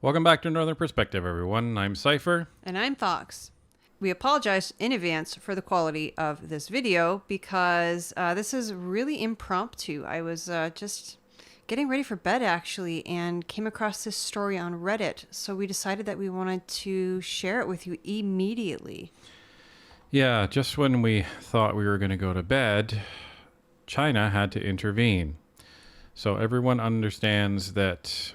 Welcome back to Northern Perspective, everyone. I'm Cypher. And I'm Fox. We apologize in advance for the quality of this video because this is really impromptu. I was just getting ready for bed, actually, and came across this story on Reddit. So we decided that we wanted to share it with you immediately. Yeah, just when we thought we were going to go to bed, China had to intervene. So everyone understands that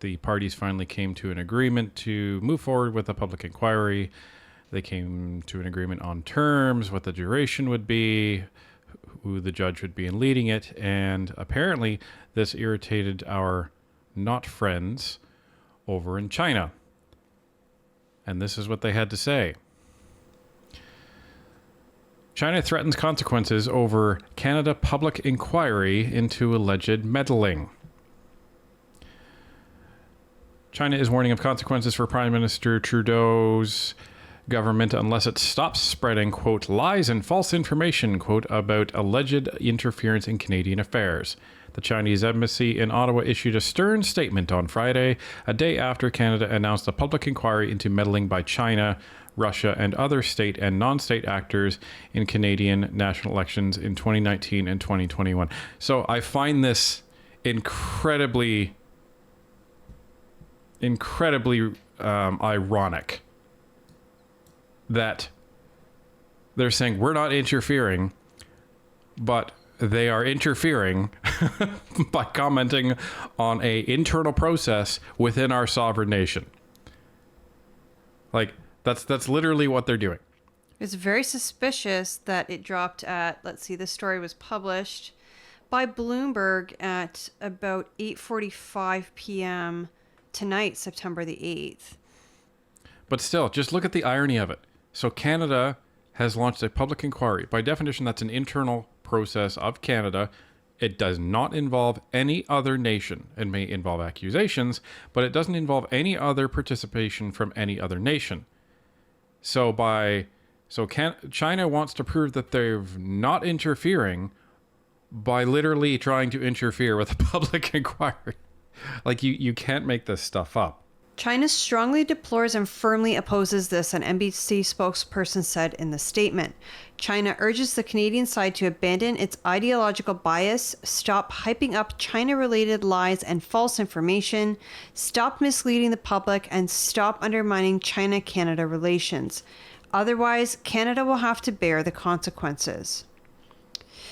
the parties finally came to an agreement to move forward with a public inquiry. They came to an agreement on terms, what the duration would be, who the judge would be in leading it, and apparently this irritated our not friends over in China. And this is what they had to say. China threatens consequences over Canada public inquiry into alleged meddling. China is warning of consequences for Prime Minister Trudeau's government unless it stops spreading, quote, lies and false information, quote, about alleged interference in Canadian affairs. The Chinese embassy in Ottawa issued a stern statement on Friday, a day after Canada announced a public inquiry into meddling by China, Russia, and other state and non-state actors in Canadian national elections in 2019 and 2021. So I find this incredibly ironic that they're saying we're not interfering, but they are interfering by commenting on a internal process within our sovereign nation. Like that's literally what they're doing. It's very suspicious that it dropped at, let's see, this story was published by Bloomberg at about 8:45 p.m. tonight, September the 8th. But still, just look at the irony of it. So Canada has launched a public inquiry. By definition, that's an internal process of Canada. It does not involve any other nation. It may involve accusations, but it doesn't involve any other participation from any other nation. China wants to prove that they're not interfering by literally trying to interfere with a public inquiry. Like, you can't make this stuff up. China strongly deplores and firmly opposes this, an NBC spokesperson said in the statement. China urges the Canadian side to abandon its ideological bias, stop hyping up China-related lies and false information, stop misleading the public, and stop undermining China-Canada relations. Otherwise, Canada will have to bear the consequences.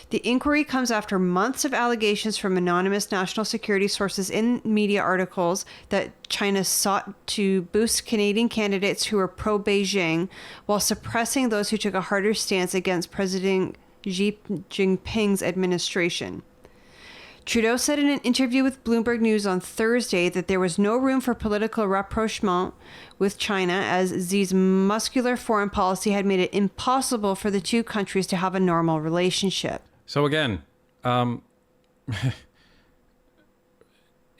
The inquiry comes after months of allegations from anonymous national security sources in media articles that China sought to boost Canadian candidates who were pro-Beijing while suppressing those who took a harder stance against President Xi Jinping's administration. Trudeau said in an interview with Bloomberg News on Thursday that there was no room for political rapprochement with China, as Xi's muscular foreign policy had made it impossible for the two countries to have a normal relationship. So again,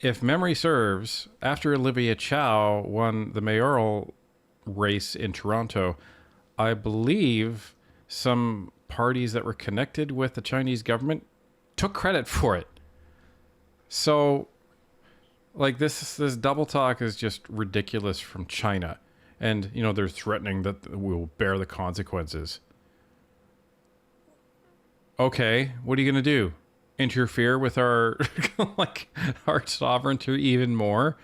if memory serves, after Olivia Chow won the mayoral race in Toronto, I believe some parties that were connected with the Chinese government took credit for it. So, like, this double talk is just ridiculous from China. And, you know, they're threatening that we'll bear the consequences. Okay, what are you going to do? Interfere with our our sovereignty even more?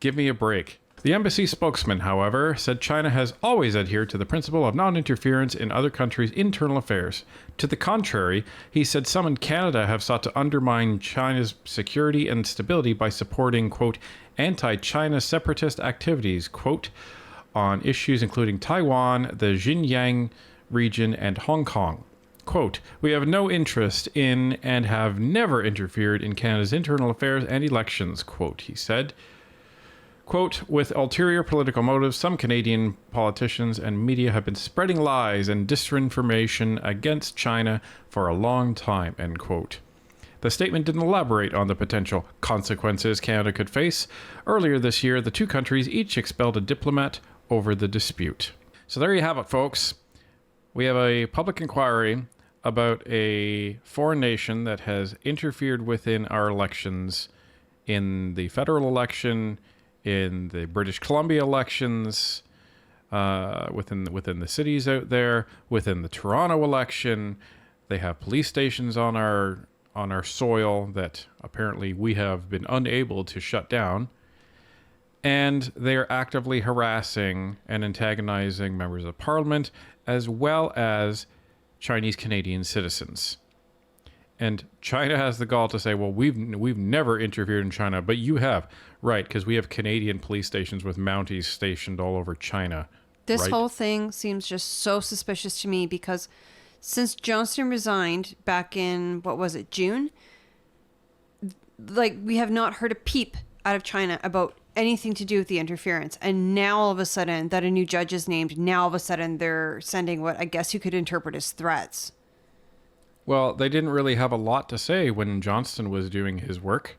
Give me a break. The embassy spokesman, however, said China has always adhered to the principle of non-interference in other countries' internal affairs. To the contrary, he said some in Canada have sought to undermine China's security and stability by supporting, quote, anti-China separatist activities, quote, on issues including Taiwan, the Xinjiang region, and Hong Kong. Quote, we have no interest in and have never interfered in Canada's internal affairs and elections, quote, he said. Quote, with ulterior political motives, some Canadian politicians and media have been spreading lies and disinformation against China for a long time, end quote. The statement didn't elaborate on the potential consequences Canada could face. Earlier this year, the two countries each expelled a diplomat over the dispute. So there you have it, folks. We have a public inquiry about a foreign nation that has interfered within our elections in the federal election, in the British Columbia elections, within the cities out there, within the Toronto election. They have police stations on our soil that apparently we have been unable to shut down. And they are actively harassing and antagonizing members of parliament as well as Chinese Canadian citizens. And China has the gall to say, well, we've never interfered in China, but you have. Right, because we have Canadian police stations with Mounties stationed all over China. This right? whole thing seems just so suspicious to me because since Johnston resigned back in, what was it, June? Like, we have not heard a peep out of China about anything to do with the interference. And now all of a sudden that a new judge is named, now all of a sudden they're sending what I guess you could interpret as threats. Well, they didn't really have a lot to say when Johnston was doing his work.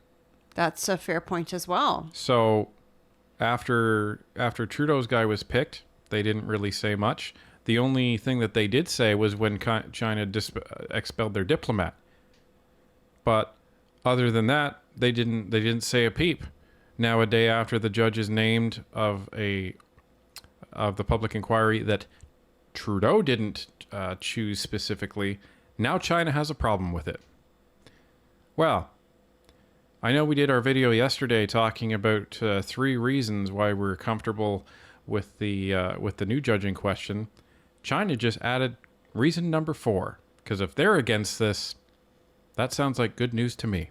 That's a fair point as well. So after Trudeau's guy was picked, they didn't really say much. The only thing that they did say was when China expelled their diplomat. But other than that, they didn't say a peep. Now, a day after the judge is named of the public inquiry that Trudeau didn't choose specifically, now China has a problem with it. Well, I know we did our video yesterday talking about 3 reasons why we're comfortable with the new judge in question. China just added reason number 4, because if they're against this, that sounds like good news to me.